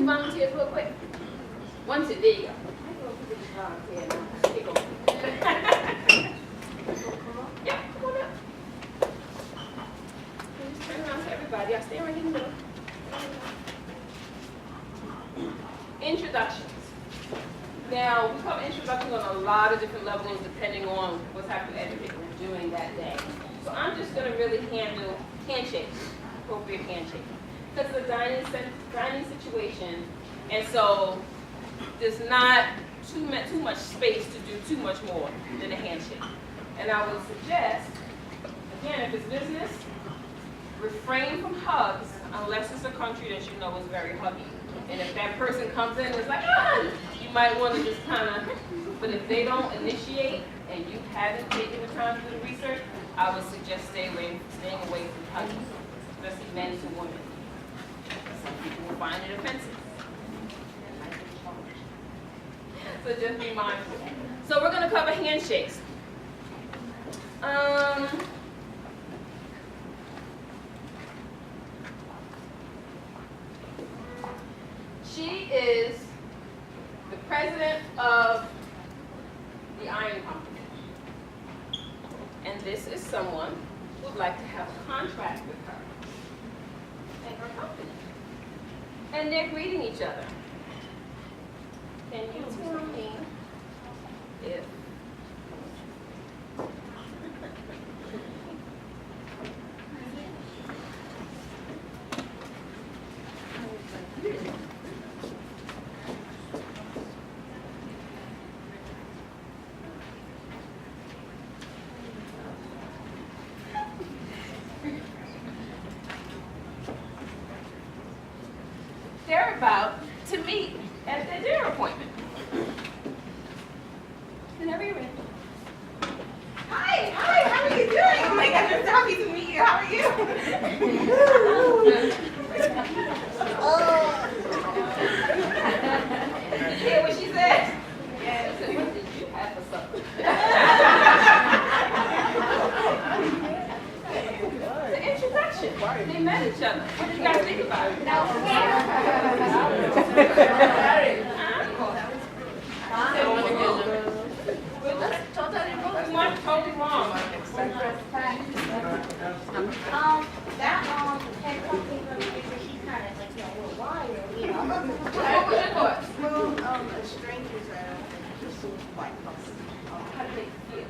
2 volunteers real quick? 1, 2, there you go. Yeah, come on up. Just turn around to everybody. I'll stay right in the middle. Introductions. Now, we cover introductions on a lot of different levels depending on what type of education we're doing that day. So I'm just going to really handle handshakes, appropriate handshakes. Because it's a dining situation, and so there's not too much space to do too much more than a handshake. And I would suggest, again, if it's business, refrain from hugs unless it's a country that you know is very huggy. And if that person comes in and is like, ah, you might want to just kind of, but if they don't initiate and you haven't taken the time to do the research, I would suggest staying away from hugging, especially men to women. Some people will find it offensive. So just be mindful. So we're going to cover handshakes. She is the president of the iron company. And this is someone who would like to have a contract with her and her company. And they're greeting each other. Can you tell me if they're about to meet at their dinner appointment. Whenever you're ready. Hi, how are you doing? Oh my gosh, I'm so happy to meet you. How are you? Did you hear what she said? Yes. She said, what did you have for supper? The introduction. They met each other. What did you guys think about it? Totally wrong. That had something from the picture. She's kind of like a little wild, you know. What was your thoughts? Well, a stranger's just like How did they feel?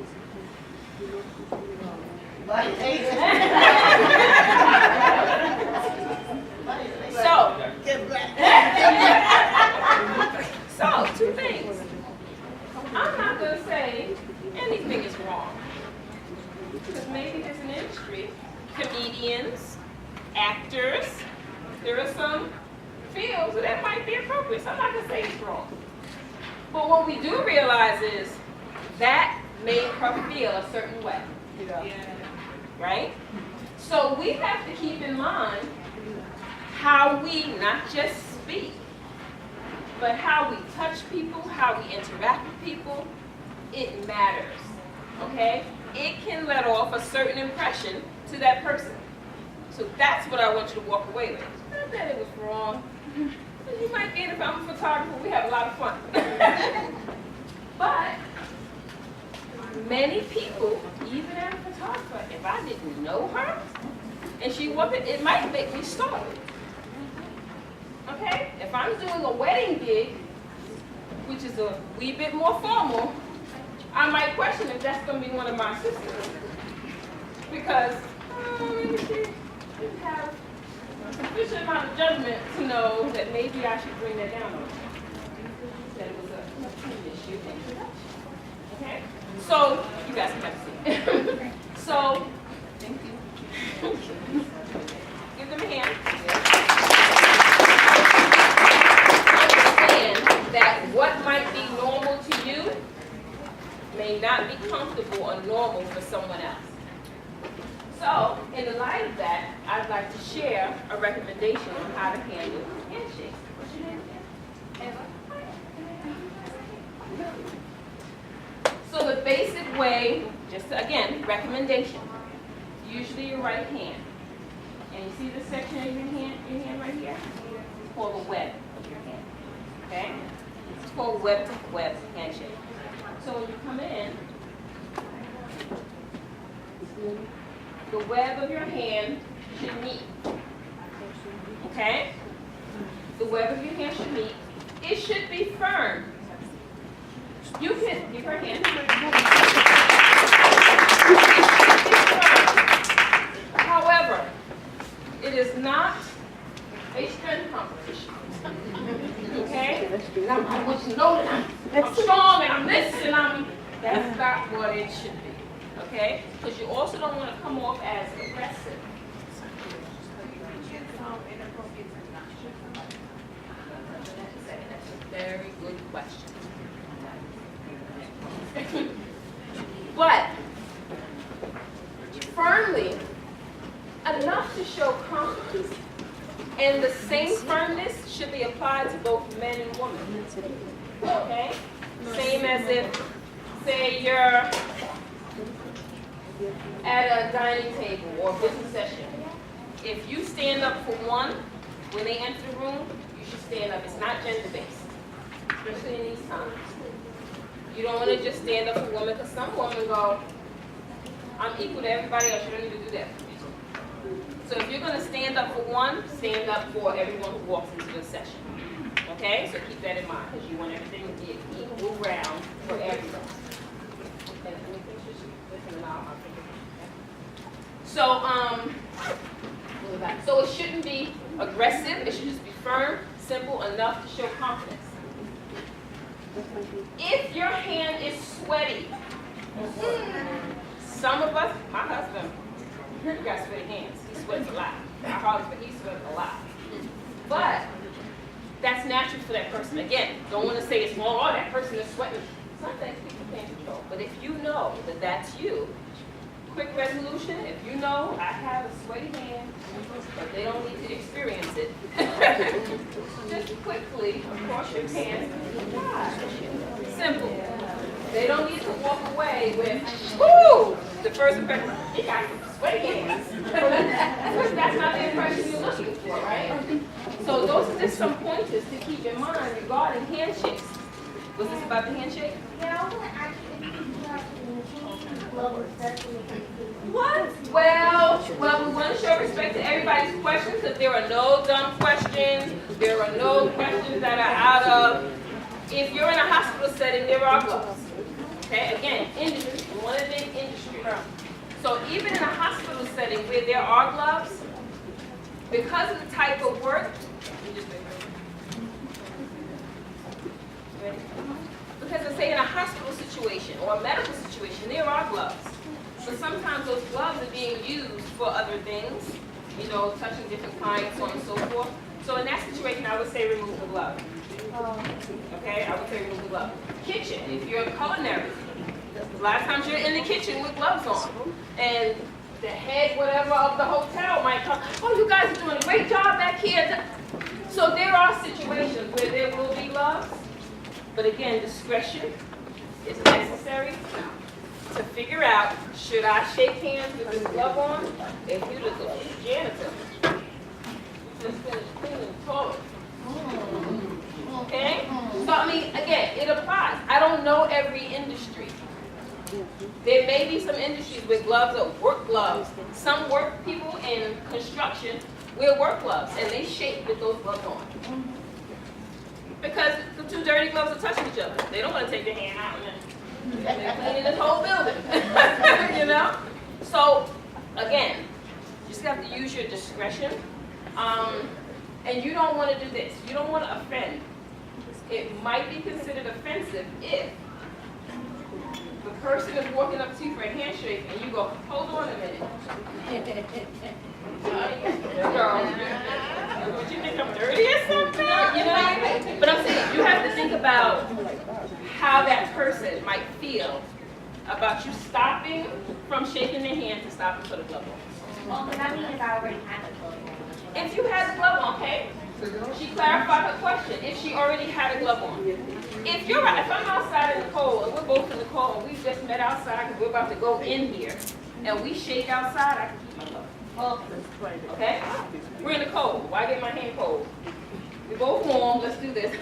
So, 2 things. I'm not going to say anything is wrong. Because maybe there's an industry, comedians, actors, there are some fields where that might be appropriate. So I'm not going to say it's wrong. But what we do realize is that made her feel a certain way. Right? So we have to keep in mind how we not just speak, but how we touch people, how we interact with people. It matters. Okay? It can let off a certain impression to that person. So that's what I want you to walk away with. Not that it was wrong. You might get, if I'm a photographer, we have a lot of fun. But many people, even as a photographer, if I didn't know her, and she wasn't, it might make me startled. Okay? If I'm doing a wedding gig, which is a wee bit more formal, I might question if that's going to be one of my sisters. Because maybe she didn't have a sufficient amount of judgment to know that maybe I should bring that down on her. That it was an issue introduction. Okay? So, you guys can have a seat. So, thank you. Give them a hand. Understand that what might be normal to you may not be comfortable or normal for someone else. So, in the light of that, I'd like to share a recommendation on how to handle handshakes. What's your name again? Eva. So the basic way, just again, recommendation. Usually your right hand. And you see this section of your hand right here? It's called the web of your hand. web-to-web handshake. So when you come in, the web of your hand should meet. Okay? The web of your hand should meet. It should be firm. You can give her a hand. It should be firm. However, it is not a strength competition. Okay? I want you to know that I'm strong and I'm this and I'm. That's not what it should be. Okay? Because you also don't want to come off as aggressive. That's a very good question. But firmly enough to show confidence. And the same firmness should be applied to both men and women. Okay? Same as if, say you're at a dining table or business session. If you stand up for one, when they enter the room, you should stand up. It's not gender-based, especially in these times. You don't want to just stand up for women, because some women go, I'm equal to everybody else, you don't need to do that. So if you're going to stand up for one, stand up for everyone who walks into the session. Okay? So keep that in mind, because you want everything to be an equal round for everyone. So it shouldn't be aggressive. It should just be firm, simple enough to show confidence. If your hand is sweaty, some of us, my husband, he got sweaty hands. He sweats a lot. My husband, he sweats a lot. But that's natural for that person. Again, don't want to say it's wrong. Oh, that person is sweating. Some things people can't control. But if you know that that's you, quick resolution, if you know I have a sweaty hand, but they don't need to experience it, just quickly, of course, your hands. Simple. They don't need to walk away with, whoo, the first impression, he got sweaty hands. That's not the impression you're looking for, right? So those are just some pointers to keep in mind regarding handshakes. Was this about the handshake? Yeah, I want to ask you if you do have to glove especially. What? Well, we want to show respect to everybody's questions, because there are no dumb questions. There are no questions that are out of. If you're in a hospital setting, there are gloves. Okay, again, industry, one of the big industry. So even in a hospital setting where there are gloves, because of the type of work, because let's say in a hospital situation or a medical situation, there are gloves. So sometimes those gloves are being used for other things, you know, touching different clients, so on and so forth. So in that situation, I would say remove the glove. Okay, I would say remove the glove. Kitchen, if you're culinary, a lot of times you're in the kitchen with gloves on, and the head, whatever, of the hotel might come, oh, you guys are doing a great job back here. So there are situations where there will be gloves, but again, discretion is necessary to figure out, should I shake hands with this glove on? If you're the janitor, just finished cleaning the toilet. Okay? So, I mean, again, it applies. I don't know every industry. There may be some industries where gloves are work gloves. Some work people in construction wear work gloves, and they shake with those gloves on. Because the two dirty gloves are touching each other. They don't want to take their hand out and they're cleaning this whole building. You know? So, again, you just have to use your discretion. And you don't want to do this. You don't want to offend. It might be considered offensive if the person is walking up to you for a handshake and you go, hold on a minute. Girl, would you think I'm dirty or something? You know? But I'm saying, you have to think about how that person might feel about you stopping from shaking their hand to stop and put a glove on. Well, but I mean if I already had a glove on. If you had a glove on, okay? She clarified her question. If she already had a glove on. If I'm outside in the cold, and we're both in the cold, and we just met outside because we're about to go in here, and we shake outside, I can keep my glove. Okay? We're in the cold. Why get my hand cold? We're both warm. Let's do this.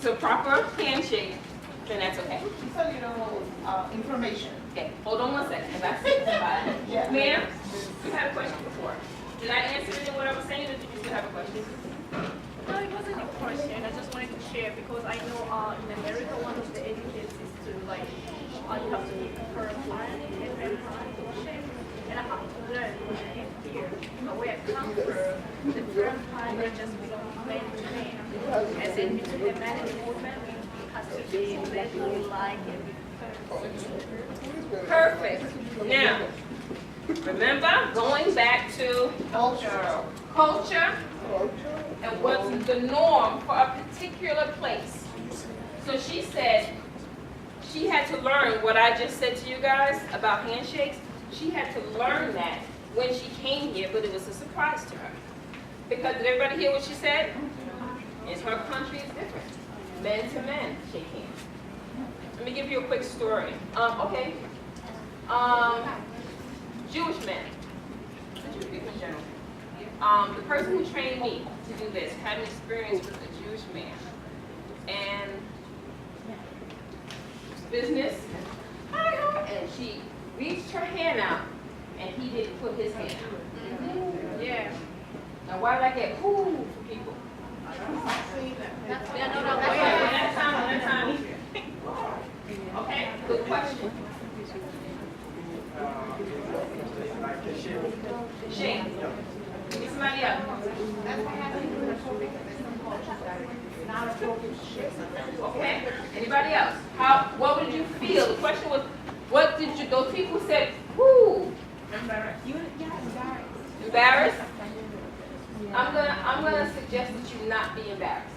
to proper handshake, then that's okay. So you know, information. Okay, hold on one second, because I see somebody. Yeah. Ma'am, you had a question before. Did I answer it in what I was saying, or did you still have a question? No, it wasn't a question. I just wanted to share because I know in America one of the etiquettes is to like you have to per plan and then shape. And I have to learn when I came here. But where I come from, the firm plan they just belong man to man. As in between the man and the woman, it has to be let you like and be Perfect. Now, remember, going back to culture and what's the norm for a particular place. So she said she had to learn what I just said to you guys about handshakes. She had to learn that when she came here, but it was a surprise to her. Because did everybody hear what she said? In her country, it's different. Men to men shake hands. Let me give you a quick story. Jewish men. Jewish people in general. The person who trained me to do this had an experience with a Jewish man. And business, and she reached her hand out, and he didn't put his hand out. Yeah. Now why did I get whoo for people? That's time. Okay, good question. Shane, give me somebody else. Okay, anybody else? What did you feel? The question was, what did you, those people said, whoo. Embarrassed? I'm gonna suggest that you not be embarrassed.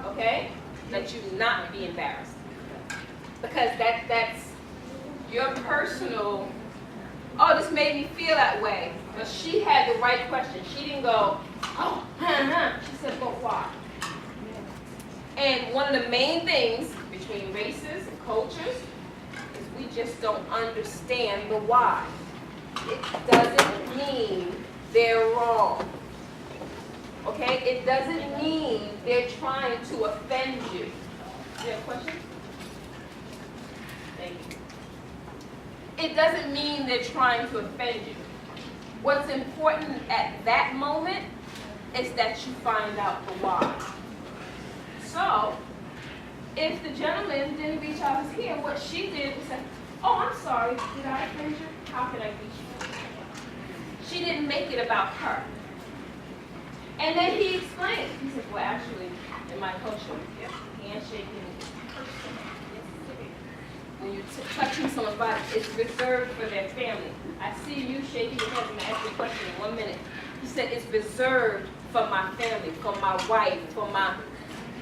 Okay? That you not be embarrassed. Because that's your personal, oh, this made me feel that way. But she had the right question. She didn't go, oh, She said, but why? And one of the main things between races and cultures is we just don't understand the why. It doesn't mean they're wrong. Okay? It doesn't mean they're trying to offend you. You have a question? Thank you. It doesn't mean they're trying to offend you. What's important at that moment is that you find out the why. So, if the gentleman didn't reach out his hand, what she did was say, oh, I'm sorry, did I offend you? How can I reach you? She didn't make it about her. And then he explained. He said, well, actually, in my culture, handshaking is personal. When you're touching someone's body, it's reserved for their family. I see you shaking your head and ask me a question in 1 minute. He said, it's reserved for my family, for my wife,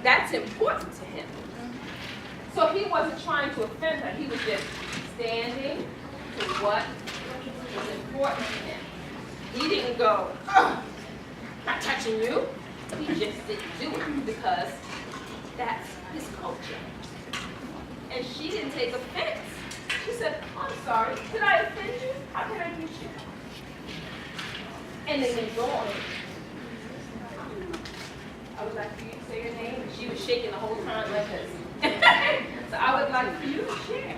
that's important to him. So he wasn't trying to offend her. He was just standing to what was important to him. He didn't go, oh, not touching you. He just didn't do it because that's his culture. And she didn't take offense. She said, I'm sorry, did I offend you? How can I reach you? And they moved on. I would like for you to say your name. And she was shaking the whole time like this. So I would like for you to share.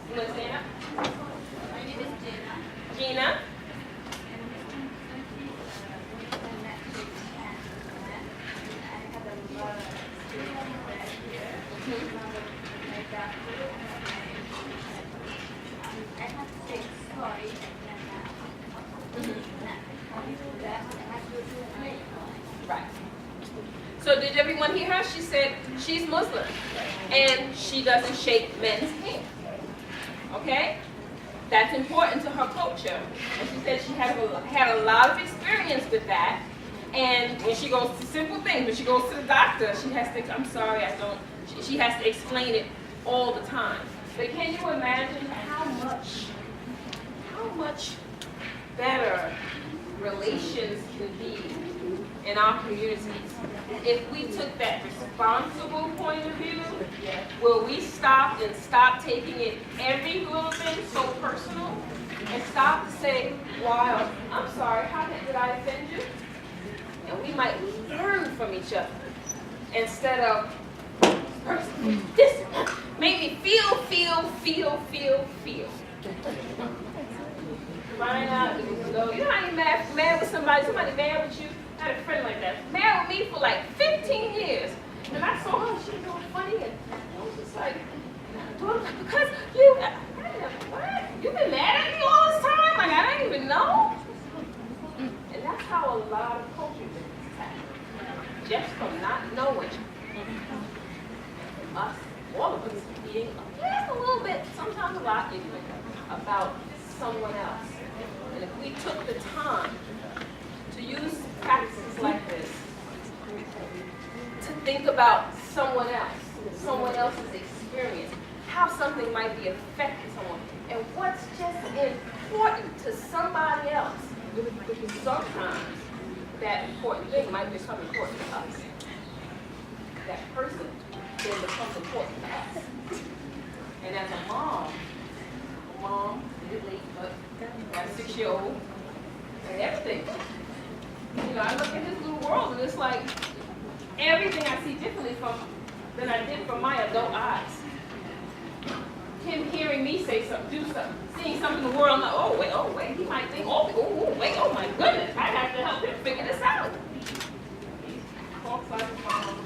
You want to stand up? My name is Gina. Gina? Right. So did everyone hear her? She said she's Muslim and she doesn't shake men's hands. Okay? That's important to her culture. And she said she had a lot of experience with that. And when she goes to simple things, when she goes to the doctor, she has to, I'm sorry, she has to explain it all the time. But can you imagine how much better relations can be in our communities if we took that responsible point of view where we stopped taking it every little thing so personal and stopped to say, wow, I'm sorry, how did I offend you? each other. Instead of, this made me feel. Find out, you know how you mad with somebody mad with you? I had a friend like that, mad with me for like 15 years. And I saw her, she was doing funny, and I was just like, because what? You've been mad at me all this time? Like, I didn't even know? And that's how a lot of culture is happen. Just from not knowing us, all of us, being just a little bit, sometimes a lot ignorant about someone else. And if we took the time to use practices like this to think about someone else's experience, how something might be affecting someone, and what's just important to somebody else, sometimes that important thing might become important to us. That person then becomes important to us. And as a mom, late, but got a 6-year-old, and everything. You know, I look at this little world, and it's like everything I see differently than I did from my adult eyes. Him hearing me say something, do something, seeing something in the world, I'm like, oh wait, he might think, oh my goodness, I have to help him figure this out. Talks like a mom.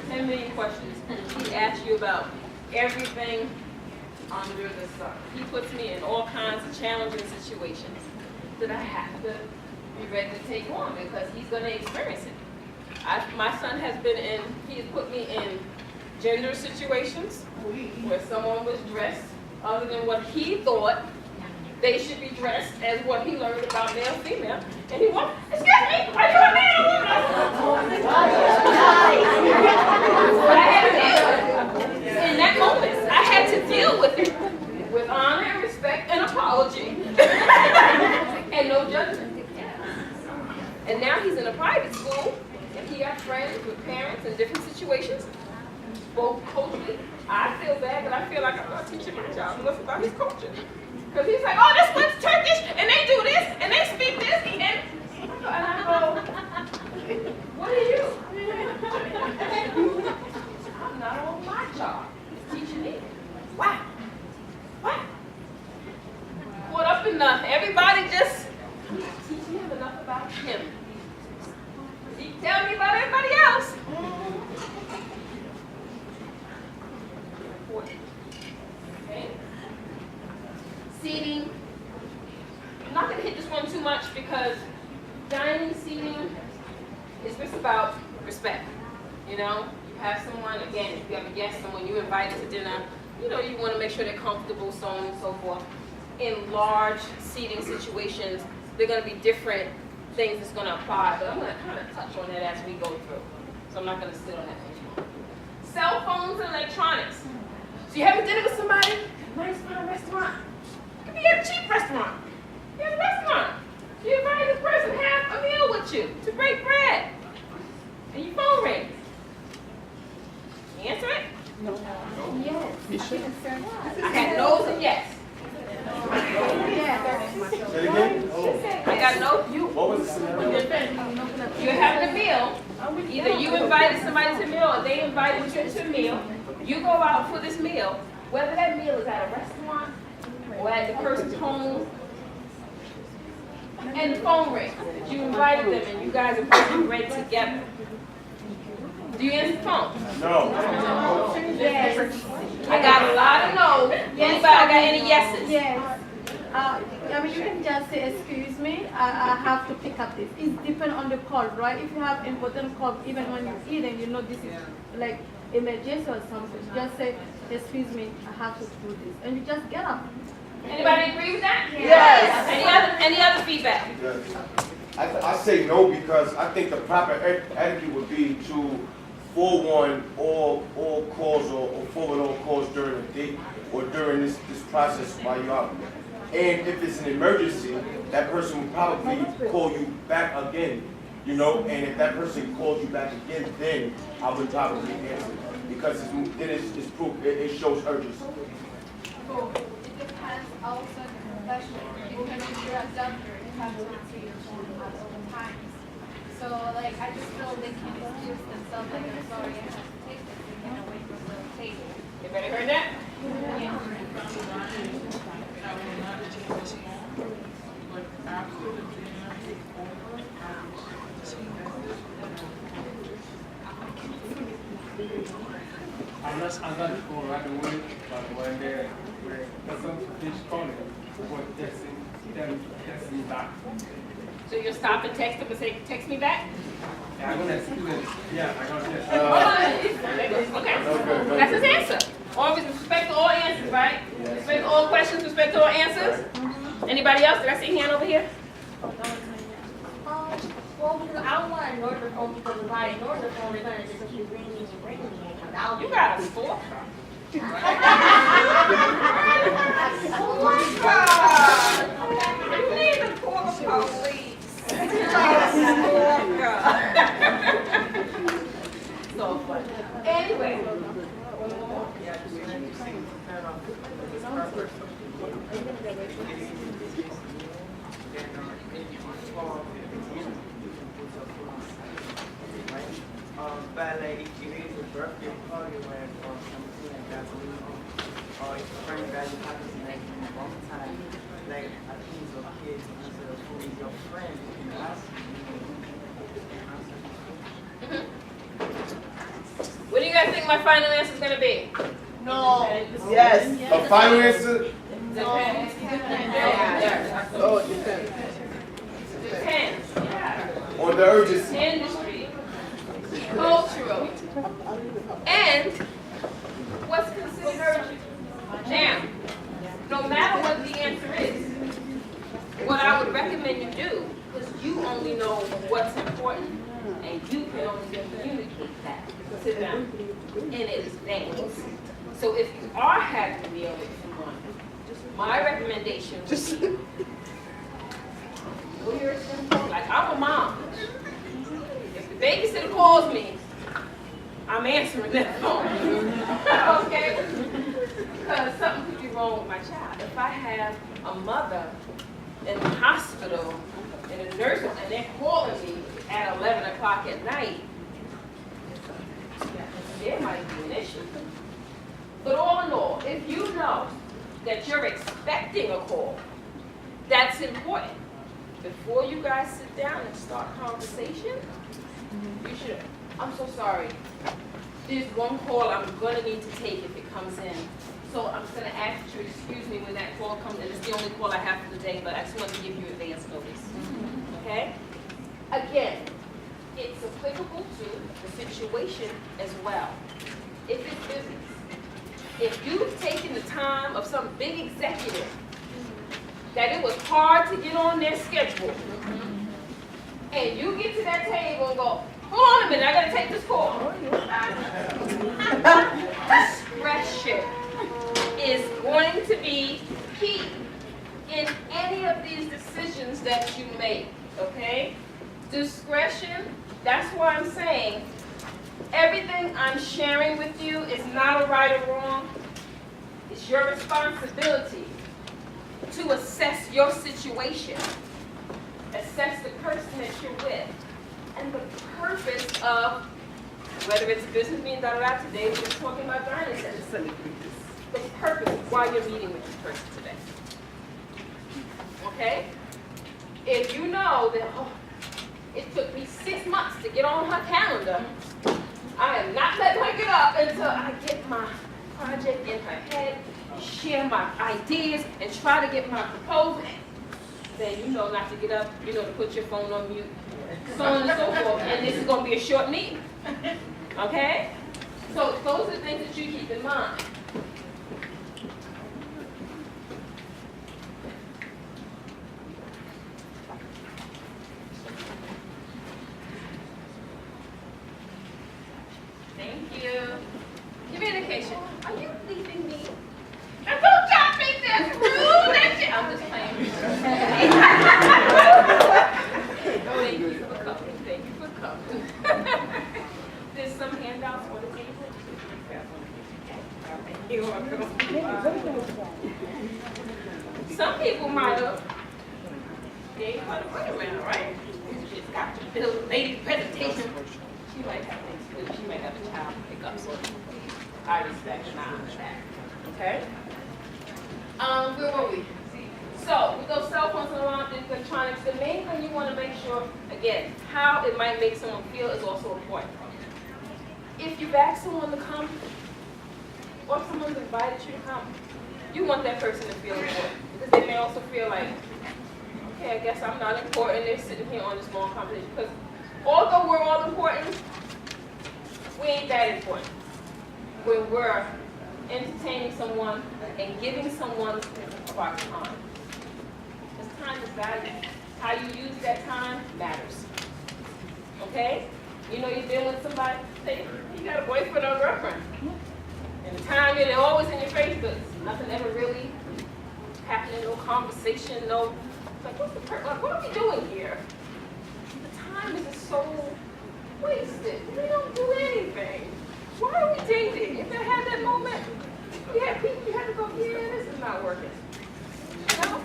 10 million questions. He asks you about everything under the sun. He puts me in all kinds of challenging situations that I have to be ready to take on because he's going to experience it. My son he has put me in gender situations where someone was dressed other than what he thought they should be dressed as what he learned about male, female. And he went, excuse me, are you a man or woman? But I had to, in that moment, I had to deal with it with honor and respect and apology and no judgment. And now he's in a private school and he got friends with parents in different situations. Both culturally, I feel bad, but I feel like I'm not teaching my child enough about his culture. Because he's like, oh, this one's Turkish, and they do this, and they speak this, and I go, what are you? I'm not on my job. He's teaching me. Wow. What? Caught up in everybody just teaching him enough about him. He tell me about everybody else. Okay. Seating. I'm not going to hit this one too much because dining, seating is just about respect. You know, you have someone, again, if you have a guest, someone you invited to dinner, you know, you want to make sure they're comfortable, so on and so forth. In large seating situations, there are going to be different things that's going to apply, but I'm going to kind of touch on that as we go through. So I'm not going to sit on that much more. Cell phones and electronics. So you're having dinner with somebody, nice fine restaurant. It could be a cheap restaurant. You're at a restaurant. You invite this person to have a meal with you, to break bread. And your phone rings. You answer it? No. Yes. You should. I had no's and yes. Say it again? I got no. What was the scenario? You're having a meal. Either you invited somebody to a meal or they invited you to a meal. You go out for this meal, whether that meal is at a restaurant or at the person's home, and the phone rings. You invited them and you guys are breaking bread together. Do you answer the phone? No. Yes. I got a lot of no's. Anybody got any yeses? Yes. I mean, you can just say, excuse me, I have to pick up this. It's depend on the call, right? If you have important call, even when you're eating, you know this is like emergency or something. Just say, excuse me, I have to do this. And you just get up. Anybody agree with that? Yes. Any other feedback? Yes. I say no because I think the proper etiquette would be to forewarn all calls or forward all calls during the day or during this process while you're out. And if it's an emergency, that person will probably call you back again, you know, and if that person calls you back again, then I would probably answer because it's proof, it shows urgency. So it depends also on the profession. Because if you're a doctor, you have to answer your phone at all times. So So like I just feel they can excuse themselves like I'm sorry I have to take this and get away from the table. Everybody heard that? I'm not going right away, but when there's some fish calling, what texting me back. So you'll stop and text them and say, text me back? Yeah, I'm gonna explain. Yeah, I'm gonna Okay, that's his answer. Always respect all answers, right? Respect all questions, respect all answers. Anybody else? Did I see a hand over here? Well, because I don't want to ignore the phone because if I ignore the phone, they're going to just keep ringing and ringing me. You got a stalker. Oh my God! You need to call the police. So funny. Anyway. But like if it is a birthday party where something like that, or if a friend graduates like in a long time, like I think it's okay to answer who is your friend, you can ask What do you guys think my final answer is going to be? No. Yes. A final answer? Depends. Oh, it depends. Depends. Yeah. On the urgency. Industry, cultural, and what's considered urgent. Now, no matter what the answer is, what I would recommend you do, because you only know what's important, and you can only communicate that to them in advance. So if you are having to deal with someone, my recommendation would be, we're simple, like I'm a mom. If the babysitter calls me, I'm answering that phone. Okay? Because something could be wrong with my child. If I have a mother in the hospital, in a nursing home, and they're calling me at 11 o'clock at night, there might be an issue. But all in all, if you know that you're expecting a call, that's important. Before you guys sit down and start conversation, you should, I'm so sorry. There's one call I'm gonna need to take if it comes in. So I'm just gonna ask you to excuse me when that call comes in. It's the only call I have for the day, but I just want to give you advance notice. Okay? Again, it's applicable to the situation as well. If it's business, if you've taken the time of some big executive that it was hard to get on their schedule, and you get to that table and go, hold on a minute, I gotta take this call. Discretion is going to be key in any of these decisions that you make, okay? Discretion, that's why I'm saying everything I'm sharing with you is not a right or wrong. It's your responsibility to assess your situation, assess the person that you're with, and the purpose of, whether it's a business meeting, today we're just talking about dinosaurs. The purpose of why you're meeting with this person today. Okay? If you know that, oh, it took me 6 months to get on her calendar, I am not letting her get up until I get my project in her head, share my ideas, and try to get my proposal. Then you know not to get up, you know to put your phone on mute, so on and so forth. And this is going to be a short meeting. Okay? So those are the things that you keep in mind. Thank you. Communication. Are you leaving me? Now don't y'all think that's rude and shit. I'm just playing. Thank you for coming. Thank you for coming. There's some handouts for the table. You're welcome. Some people might have gave her the way around, right? She's got you. little lady presentation. She might have things to do. She might have a child to pick up. So I respect and I honor that. Okay? Where were we? So, with those cell phones and electronics, the main thing you want to make sure, again, how it might make someone feel is also important. If you've asked someone to come, or someone's invited you to come, you want that person to feel important. Because they may also feel like, okay, I guess I'm not important. They're sitting here on this long conversation. Because although we're all important, we ain't that important. When we're entertaining someone and giving someone of our time. Because time is valuable. How you use that time matters. Okay? You know you've been with somebody, say, you got a boyfriend or a girlfriend. And the time they're always in your face, but nothing ever really happening, no conversation, no, like, what are we doing here? The time is just so wasted. We don't do anything. Why are we dating? If I had that moment, you had people you had to go, yeah, this is not working. No.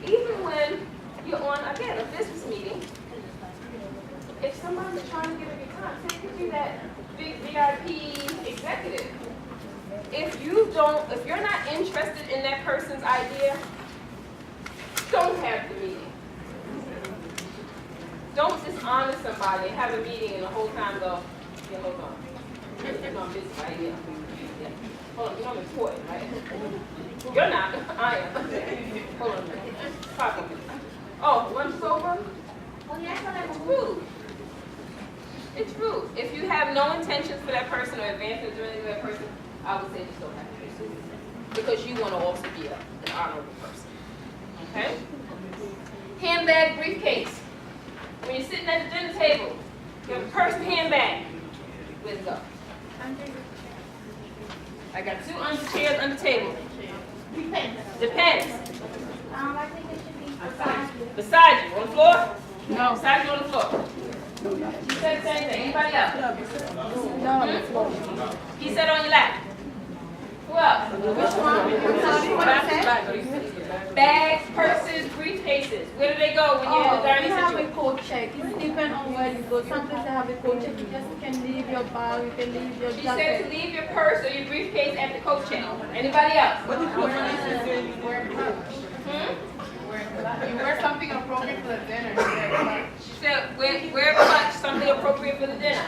Even when you're on, again, a business meeting, if somebody's trying to give up your time, say you could be that big VIP executive. If you're not interested in that person's idea, don't have the meeting. Don't dishonor somebody and have a meeting and the whole time go, yeah, hold on. No, I'm busy right here. Yeah. Hold on, you know I'm important, right? You're not. I am. Hold on a minute. Talk a minute. Oh, lunch over? Oh, yeah, it's rude. It's rude. If you have no intentions for that person or advances or anything for that person, I would say just don't have it. Because you want to also be an honorable person. Okay? Handbag, briefcase. When you're sitting at the dinner table, you have a purse and handbag. Where's it go? I got two chairs under the table. Depends. I think it should be beside you. Beside you, on the floor? No. Beside you on the floor. She said the same thing. Anybody else? He said on your lap. Who else? Which one? Bags, purses, briefcases. Where do they go when you're in the dining You have a situation? code check. It depends on where you go. Some places have a code check. You just can leave your bag, you can leave your She said to jacket. leave your purse or your briefcase at the coat check. Anybody else? You wear something appropriate for the dinner. She said wear clutch, something appropriate for the dinner.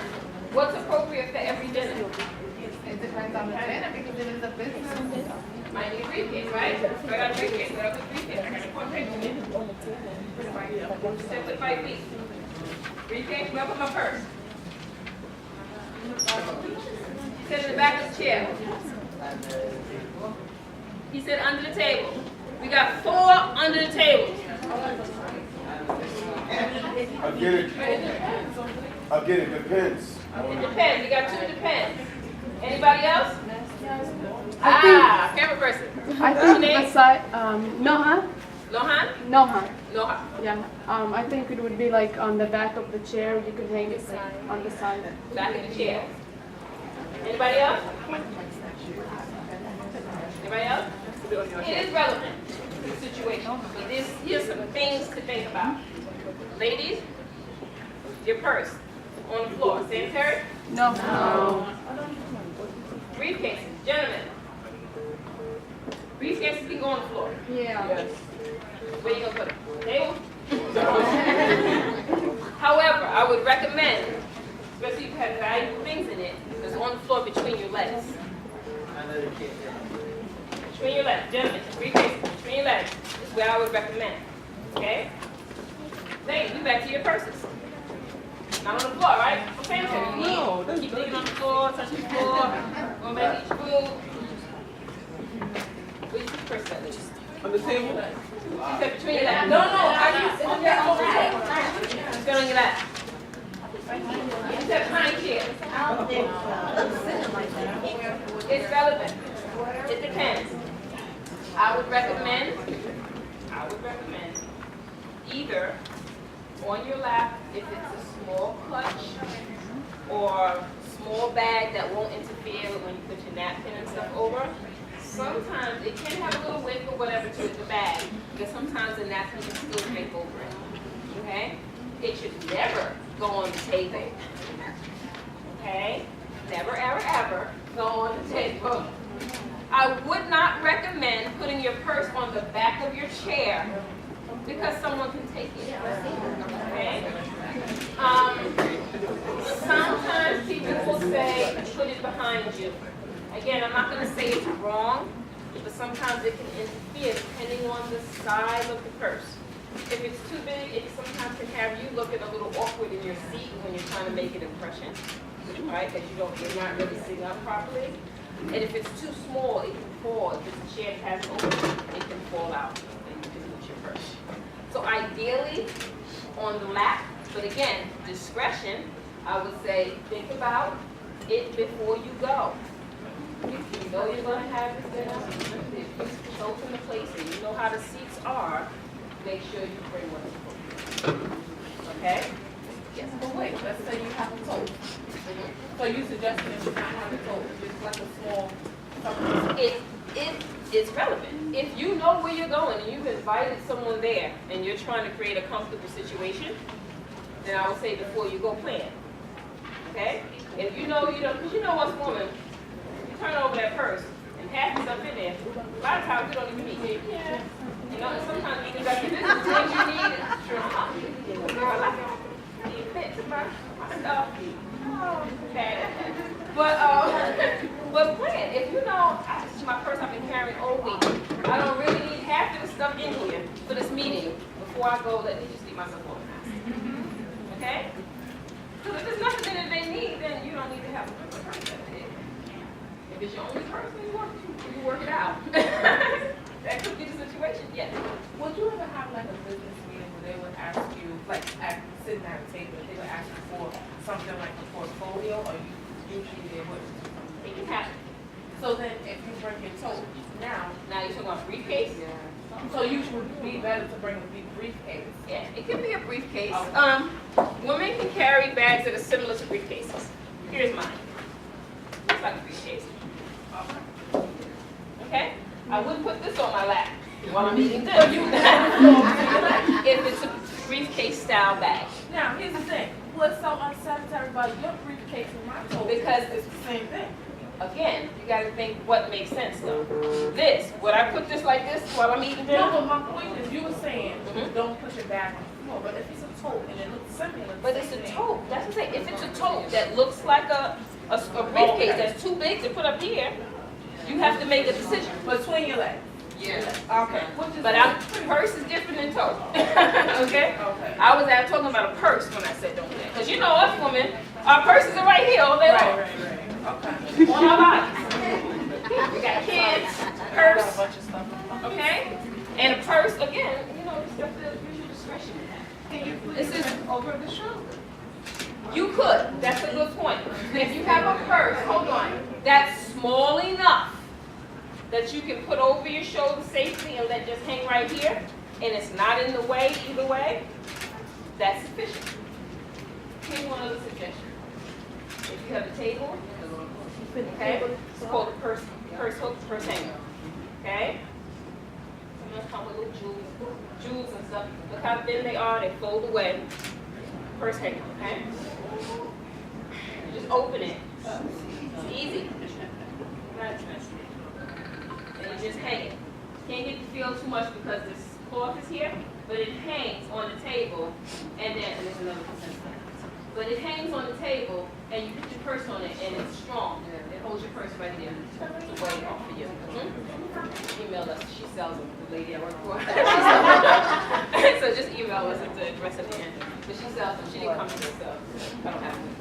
What's appropriate for every dinner? It depends on the dinner because it is a business. Might need a briefcase, right? So I got a briefcase. What else is a briefcase? I got a important paper. Said put 5 weeks. Briefcase, where I put my purse? He said in the back of the chair. He said under the table. We got 4 under the table. Again, it depends. It depends. We got 2 depends. Anybody else? Camera person. I What's your think name? beside Noha. Lohan? Noha. Lohan. Yeah. I think it would be like on the back of the chair. You could hang it on the side. Back in the chair. Anybody else? Anybody else? It is relevant to the situation. But here's some things to think about. Ladies, your purse on the floor. Sanitary? No. Briefcases. Gentlemen. Briefcases can go on the floor. Yeah. Where you gonna put them? Table? However, I would recommend, especially if you have valuable things in it, that's on the floor between your legs. Between your legs. Gentlemen, briefcases between your legs is where I would recommend. Okay? Then you back to your purses. Not on the floor, right? Okay, no. Keep digging on the floor, touching the floor, going back to each food. Where's your purse at, ladies? On the table? She said between your legs. No, it's on your lap. It's on your lap. She said behind your chair. I don't think so. It's relevant. It depends. I would recommend either on your lap if it's a small clutch or small bag that won't interfere when you put your napkin and stuff over. Sometimes it can have a little width or whatever to the bag, because sometimes the napkin can still drape over it. Okay? It should never go on the table. Okay? Never, ever, ever go on the table. I would not recommend putting your purse on the back of your chair because someone can take it. Okay? Sometimes people will say, put it behind you. Again, I'm not going to say it's wrong, but sometimes it can interfere depending on the size of the purse. If it's too big, it sometimes can have you looking a little awkward in your seat when you're trying to make an impression, right? Because you're not really sitting up properly. And if it's too small, it can fall. If the chair has open, it can fall out and you can lose your purse. So ideally, on the lap, but again, discretion, I would say think about it before you go. If you know you're going to have it there, if you go from the place and you know how the seats are, make sure you bring one of them. Okay? Yes, but wait, let's say you have a tote. So you suggesting that you not have a tote, just like a small something? It is relevant. If you know where you're going and you've invited someone there and you're trying to create a comfortable situation, then I would say before you go plan. Okay? If you know, because you know what's woman, you turn over that purse and half the stuff in there, a lot of times you don't even need it. Yeah. You know, and sometimes you got your business things you need. Girl, I need fit to my stuff. Okay. But plan. If you know, this is my purse I've been carrying all week. I don't really need half of the stuff in here for this meeting. Before I go, let me just leave myself organized. Okay? Because if there's nothing in it they need, then you don't need to have a purse that big. If it's your only purse, then you work it out. That could be the situation, yes. Would you ever have like a business meeting where they would ask you, like sitting at a table, they would ask you for something like a portfolio, or you usually they wouldn't? It can happen. So then if you bring your tote, now Now you're talking about briefcase? so you would be better to bring a big briefcase. Yeah, it can be a briefcase. Okay. Women can carry bags that are similar to briefcases. Here's mine. Looks like a briefcase. Okay? I wouldn't put this on my lap while I'm eating dinner. If it's a briefcase style bag. Now here's the thing. What's so unsanitary about your briefcase and my tote? Because it's the same thing. Again, you got to think what makes sense though. This, would I put this like this while I'm eating dinner? No, but my point is, you were saying don't put your bag on the floor, but if it's a tote and it looks similar, But it's a tote. That's what I'm saying. If it's a tote that looks like a briefcase that's too big to put up here, you have to make a decision. between your legs. Yeah. Okay. But purse is different than tote. Okay? Okay. I was talking about a purse when I said don't do that. Because you know us women, our purses are right here all day long. Right. Okay. On our bodies. We got kids, Got a purse, bunch of stuff. okay? And a purse, again, you know, it's got the usual discretion. Can you put This it is over the shoulder? You could. That's a good point. If you have a purse, hold on, that's small enough that you can put over your shoulder safely and let just hang right here, and it's not in the way either way, that's sufficient. Here's one other suggestion. If you have a table, okay, it's called a purse hook, purse hanger, okay? Some of them come with little jewels and stuff. Look how thin they are, they fold away. Purse hanger, okay? You just open it. It's easy. Not expensive. And you just hang it. Can't get to feel too much because this cloth is here, but it hangs on the table, and there's another percent. But it hangs on the table, and you put your purse on it, and it's strong. It holds your purse right there. It's way off for you. Email us. She sells them. The lady I work for. So just email us at the address at the end. But she sells them. She didn't come to herself. I don't have them.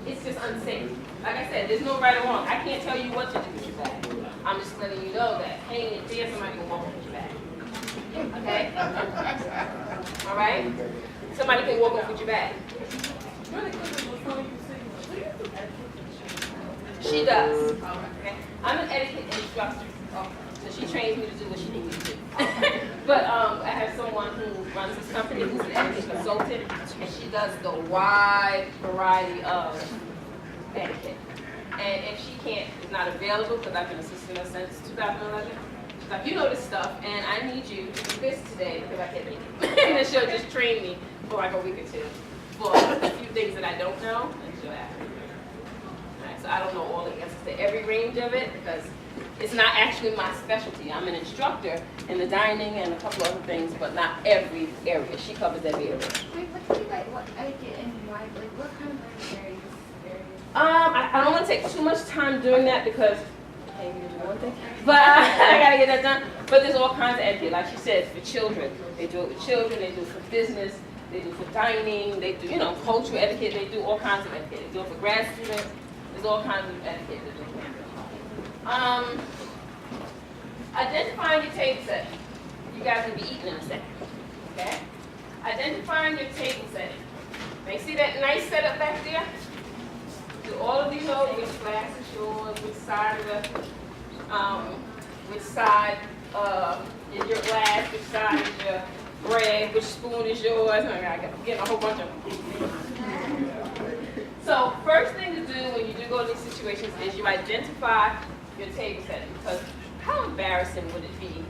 It's just unsafe. Like I said, there's no right or wrong. I can't tell you what to do with your bag. I'm just letting you know that hanging it there, somebody can walk with your bag. Okay? All right? Somebody can walk off with your bag. Really quickly before you say, do you do etiquette? She does. Okay? I'm an etiquette instructor. So she trains me to do what she needs me to do. But I have someone who runs this company who's an etiquette consultant, and she does the wide variety of etiquette. And if she is not available, because I've been assisting her since 2011, she's like, you know this stuff, and I need you to do this today because I can't make it. And she'll just train me for like a week or two for a few things that I don't know, and she'll ask me. Alright, so I don't know all the answers to every range of it because it's not actually my specialty. I'm an instructor in the dining and a couple other things, but not every area. She covers every area. Wait, what do you like? What etiquette and why? Like, what kind of areas? I don't want to take too much time doing that because I can't even do one thing. But I gotta get that done. But there's all kinds of etiquette, like she said, for children. They do it with children. They do it for business. They do it for dining. They do, cultural etiquette. They do all kinds of etiquette. They do it for grad students. There's all kinds of etiquette to do. Identifying your table setting. You guys will be eating in a second. Okay? Identifying your table setting. Now you see that nice setup back there? Do all of these know which glass is yours, which side of the, which side is your glass, which side is your bread, which spoon is yours. I'm getting a whole bunch of them. So first thing to do when you do go to these situations is you identify your table setting, because how embarrassing would it be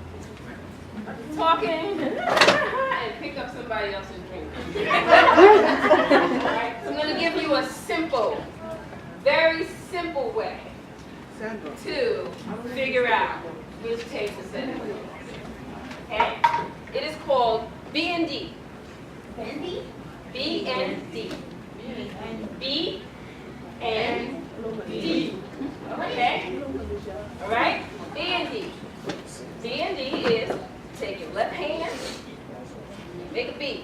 talking and pick up somebody else's drink? Right? So I'm going to give you a simple, very simple way to figure out which table setting. Okay? It is called B&D. Bendy? B&D. B and D. Okay? All right? B and D. B and D is take your left hand, you make a B.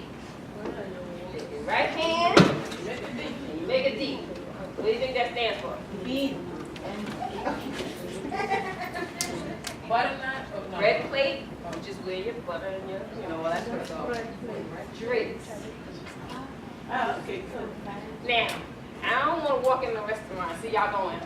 Take your right hand, and you make a D. What do you think that stands for? B. Butternut or no? Bread plate, which is where your butter and your, all that sort of stuff. Drapes. Oh, okay, cool. Now, I don't want to walk in the restaurant and see y'all going.